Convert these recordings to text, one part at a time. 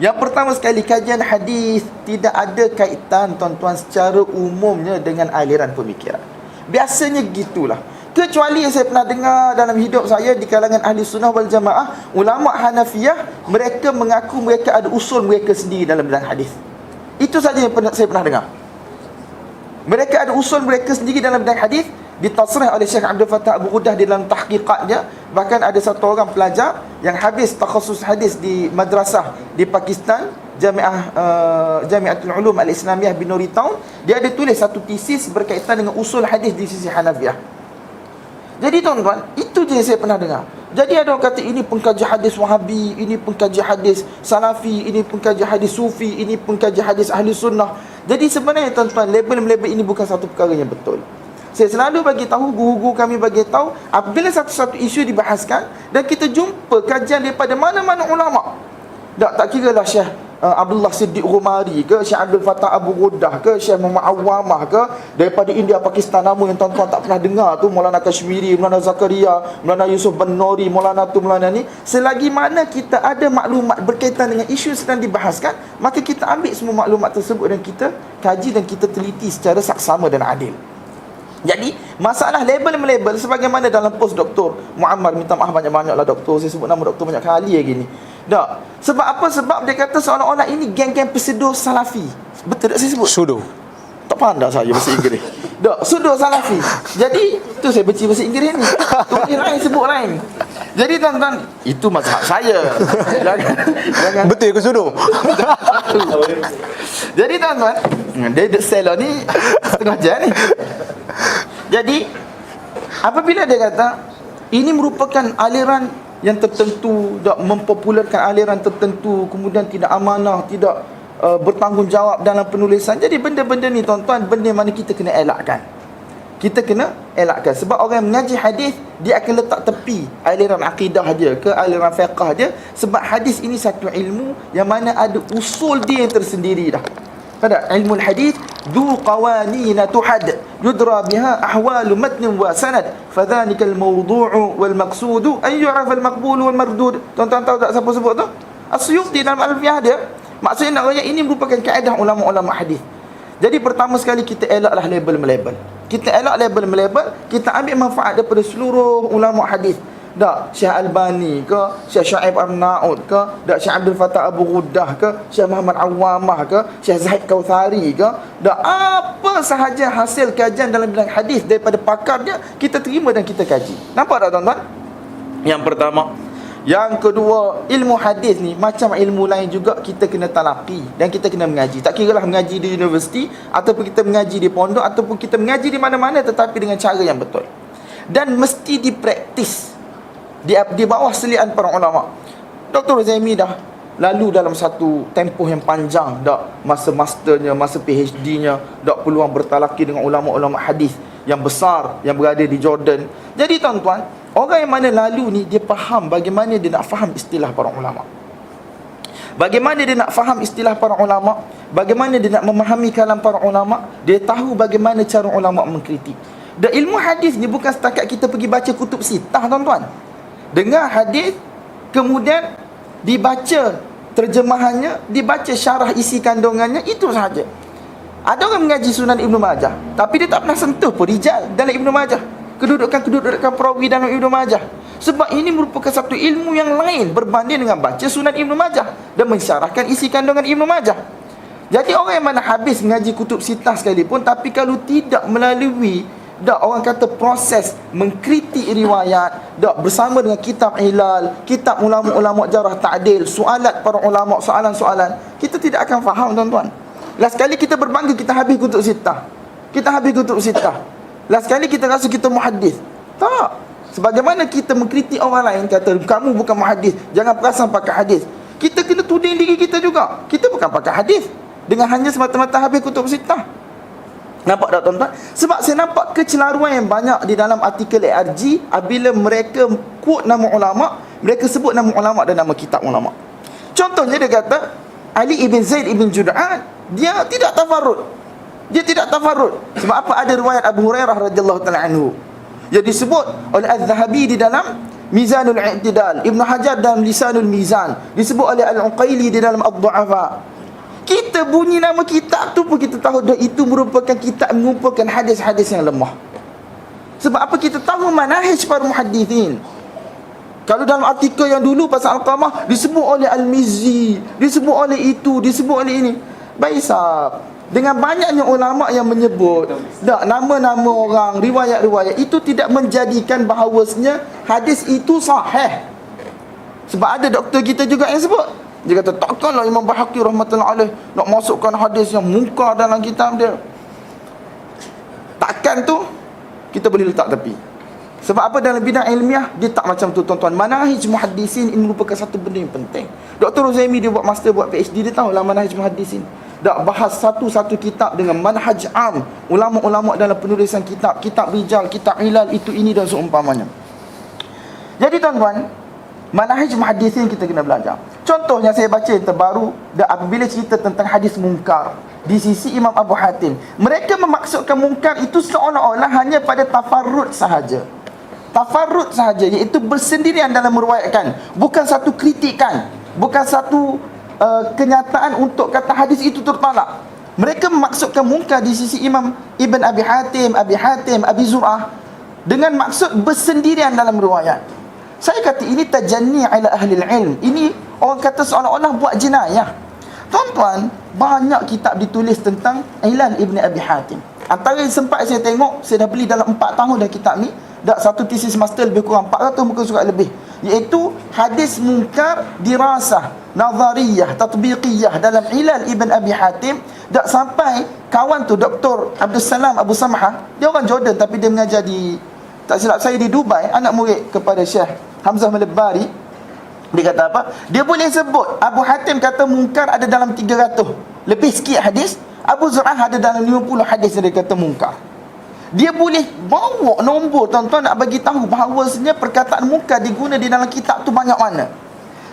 Yang pertama sekali, kajian hadis tidak ada kaitan tuan-tuan secara umumnya dengan aliran pemikiran. Biasanya gitulah. Kecuali yang saya pernah dengar dalam hidup saya di kalangan ahli sunnah wal jamaah, ulama Hanafiyah, mereka mengaku mereka ada usul mereka sendiri dalam bidang hadis. Itu saja yang saya pernah dengar. Mereka ada usul mereka sendiri dalam bidang hadis, ditasrih oleh Syekh Abdul Fattah Abu Ghudah di dalam tahqiqatnya. Bahkan ada satu orang pelajar yang habis takhasus hadis di madrasah di Pakistan, Jamiatul Ulum Al-Islamiyah Binuri Town. Dia ada tulis satu tesis berkaitan dengan usul hadis di sisi Hanafiyah. Jadi tuan-tuan, itu je yang saya pernah dengar. Jadi ada orang kata ini pengkaji hadis Wahabi, ini pengkaji hadis Salafi, ini pengkaji hadis Sufi, ini pengkaji hadis Ahli Sunnah. Jadi sebenarnya tuan-tuan, label-label ini bukan satu perkara yang betul. Saya selalu bagi tahu, guru-guru kami bagi tahu, apabila satu-satu isu dibahaskan dan kita jumpa kajian daripada mana-mana ulama. Tak kira lah Syekh Abdullah Siddiq Rumari ke, Syekh Abdul Fattah Abu Ghudah ke, Syekh Muhammad Awamah ke, daripada India, Pakistan, nama yang tuan-tuan tak pernah dengar tu, Maulana Kashmiri, Maulana Zakaria, Maulana Yusuf bin Nuri, Maulana tu, Maulana ni. Selagi mana kita ada maklumat berkaitan dengan isu yang sedang dibahaskan, maka kita ambil semua maklumat tersebut dan kita kaji dan kita teliti secara saksama dan adil. Jadi, masalah label-melabel sebagaimana dalam post Dr. Muammar, minta maaf banyak-banyaklah doktor, saya sebut nama doktor banyak kali lagi ni. Tak. Sebab apa? Sebab dia kata seolah-olah ini geng-geng pseudo salafi. Betul tak saya sebut? Sudo. Tak pandai saya bahasa Inggeris. Tak, pseudo salafi. Jadi, tu saya benci bahasa Inggeris ni. Tu lain sebut lain. Jadi tuan-tuan, itu mazhab saya. jangan Betul ke sudo? Jadi tuan-tuan, dia seller ni setengah jam ni. Jadi, apabila dia kata ini merupakan aliran yang tertentu, tak mempopularkan aliran tertentu, kemudian tidak amanah, tidak bertanggungjawab dalam penulisan. Jadi benda-benda ni tuan-tuan, benda mana kita kena elakkan. Kita kena elakkan. Sebab orang yang mengaji hadis, dia akan letak tepi aliran akidah dia ke aliran fiqh dia. Sebab hadis ini satu ilmu yang mana ada usul dia yang tersendiri dah. Ada ilmu hadis ذو قوانين تحد يدرى بها أحوال متن وسند فذلك الموضوع والمقصود أن يعرف المقبول والمردود. Tuan-tuan tahu tak siapa sebut tu? As-Suyuti dalam Al-Alfiyah dia. Maksudnya nak kata ini merupakan kaedah ulama-ulama hadis. Jadi pertama sekali kita elaklah label-melabel. Kita elak label-melabel, kita ambil manfaat daripada seluruh ulama hadis. Tak, Syekh Albani ke, Syekh Shu'aib Arnaud ke, tak Syekh Abdul Fattah Abu Ghudah ke, Syekh Muhammad Awamah ke, Syekh Zahid Kautsari ke, tak apa sahaja hasil kajian dalam bidang hadis daripada pakarnya, kita terima dan kita kaji. Nampak tak tuan-tuan? Yang pertama. Yang kedua, ilmu hadis ni macam ilmu lain juga, kita kena talaqi dan kita kena mengaji. Tak kira lah mengaji di universiti ataupun kita mengaji di pondok ataupun kita mengaji di mana-mana, tetapi dengan cara yang betul. Dan mesti dipraktis di bawah selian para ulama. Dr. Zaimi dah lalu dalam satu tempoh yang panjang, dak masa masternya, masa PhD-nya, dak peluang bertalaki dengan ulama-ulama hadis yang besar yang berada di Jordan. Jadi tuan-tuan, orang yang mana lalu ni dia faham bagaimana dia nak faham istilah para ulama. Bagaimana dia nak faham istilah para ulama, bagaimana dia nak memahami kalam para ulama, dia tahu bagaimana cara ulama mengkritik. Dan ilmu hadis ni bukan setakat kita pergi baca kutub sitah tuan-tuan. Dengar hadis, kemudian dibaca terjemahannya, dibaca syarah isi kandungannya, itu sahaja. Ada orang mengaji Sunan Ibnu Majah, tapi dia tak pernah sentuh pun rijal dalam Ibnu Majah, kedudukan perawi dalam Ibnu Majah. Sebab ini merupakan satu ilmu yang lain berbanding dengan baca Sunan Ibnu Majah dan mensyarahkan isi kandungan Ibnu Majah. Jadi orang yang mana habis mengaji kutub sitah sekalipun, tapi kalau tidak melalui orang kata proses mengkritik riwayat, bersama dengan kitab ilal, kitab ulama-ulama jarah ta'dil, soalat para ulama, soalan-soalan, kita tidak akan faham tuan-tuan. Last kali kita berbangga kita habis kutub sitah. Kita habis kutub sitah. Last kali kita rasa kita muhaddis. Tak. Sebagaimana kita mengkritik orang lain, kata kamu bukan muhaddis, jangan perasan pakai hadis, kita kena tuding diri kita juga. Kita bukan pakai hadis dengan hanya semata-mata habis kutub sitah. Nampak tak tuan-tuan? Sebab saya nampak kecelaruan yang banyak di dalam artikel ARG apabila mereka quote nama ulama, mereka sebut nama ulama dan nama kitab ulama. Contohnya dia kata Ali ibn Zaid ibn Jud'an, dia tidak tafarrud. Dia tidak tafarrud. Sebab apa? Ada riwayat Abu Hurairah radhiyallahu taala anhu yang disebut oleh Az-Zahabi di dalam Mizanul I'tidal, Ibn Hajar dalam Lisanul Mizan, disebut oleh Al-Uqaili di dalam Ad-Du'afa. Kita bunyi nama kitab tu pun kita tahu dah itu merupakan kitab mengumpulkan hadis-hadis yang lemah. Sebab apa? Kita tahu manhaj para muhaddithin. Kalau dalam artikel yang dulu pasal Al-Qamah disebut oleh Al-Mizzi, disebut oleh itu, disebut oleh ini. Baik sahab, dengan banyaknya ulama yang menyebut tak nama-nama orang, riwayat-riwayat, itu tidak menjadikan bahawasanya hadis itu sahih. Sebab ada doktor kita juga yang sebut, dia kata takkanlah Imam Bahaqi rahmatullahi alaih nak masukkan hadis yang munkar dalam kitab dia. Takkan tu kita boleh letak tepi. Sebab apa? Dalam bidang ilmiah dia tak macam tu, tuan-tuan. Manhaj muhaddisin ini merupakan satu benda yang penting. Dr. Uzaimi dia buat master, buat PhD, dia tahulah manhaj muhaddisin. Tak bahas satu-satu kitab dengan manhaj am, ulama-ulama dalam penulisan kitab, kitab rijal, kitab ilal, itu ini dan seumpamanya. Jadi tuan-tuan, manhaj muhaddisin kita kena belajar. Contoh yang saya baca yang terbaru, apabila cerita tentang hadis mungkar di sisi Imam Abu Hatim, mereka memaksudkan mungkar itu seolah-olah hanya pada tafarrud sahaja. Tafarrud sahaja, iaitu bersendirian dalam meruayatkan, bukan satu kritikan, bukan satu kenyataan untuk kata hadis itu tertolak. Mereka memaksudkan mungkar di sisi Imam Ibn Abi Hatim, Abi Zur'ah, dengan maksud bersendirian dalam riwayat. Saya kata ini tajanni ala ahli ilm. Ini orang kata seolah-olah buat jenayah. Tuan-tuan, banyak kitab ditulis tentang Ilal Ibn Abi Hatim. Antara yang sempat saya tengok, saya dah beli dalam 4 tahun dah kitab ni. Dah satu tesis master lebih kurang 400 muka surat lebih, iaitu hadis mungkar dirasah nazariyah tatbiqiyah dalam Ilal Ibn Abi Hatim. Dak sampai kawan tu Dr. Abdul Salam Abu Samha, dia orang Jordan tapi dia mengajar di, tak silap saya, di Dubai, anak murid kepada Syekh Hamzah Malbari. Dia kata apa? Dia boleh sebut Abu Hatim kata mungkar ada dalam 300 lebih sikit hadis, Abu Zur'ah ada dalam 50 hadis yang dia kata mungkar. Dia boleh bawa nombor, tuan-tuan, nak bagi tahu bahawasanya perkataan mungkar diguna di dalam kitab tu banyak mana.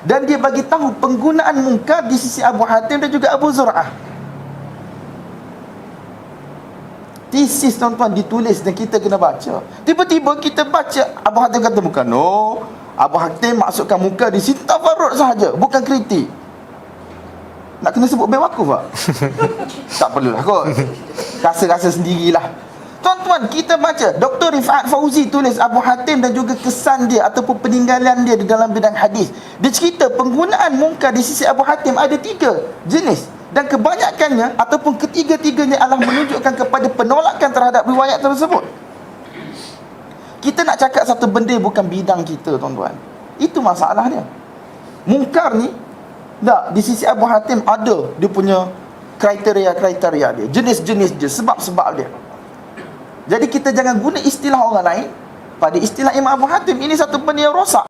Dan dia bagi tahu penggunaan mungkar di sisi Abu Hatim dan juga Abu Zur'ah. Tesis, tuan-tuan, ditulis dan kita kena baca. Tiba-tiba kita baca Abu Hatim kata mungkar. No, Abu Hatim maksudkan mungkar di sisi tafarrud sahaja, bukan kritik. Nak kena sebut bel wakuf tak? Tak perlulah kot. Rasa-rasa sendirilah. Tuan-tuan, kita baca Dr. Rifat Fauzi tulis Abu Hatim dan juga kesan dia ataupun peninggalan dia di dalam bidang hadis. Dia cerita penggunaan mungkar di sisi Abu Hatim ada 3 jenis, dan kebanyakannya ataupun ketiga-tiganya adalah menunjukkan kepada penolakan terhadap riwayat tersebut. Kita nak cakap satu benda bukan bidang kita, tuan-tuan. Itu masalah dia. Mungkar ni tak, di sisi Abu Hatim ada dia punya kriteria-kriteria dia, jenis-jenis dia, sebab-sebab dia. Jadi kita jangan guna istilah orang lain pada istilah Imam Abu Hatim. Ini satu benda yang rosak.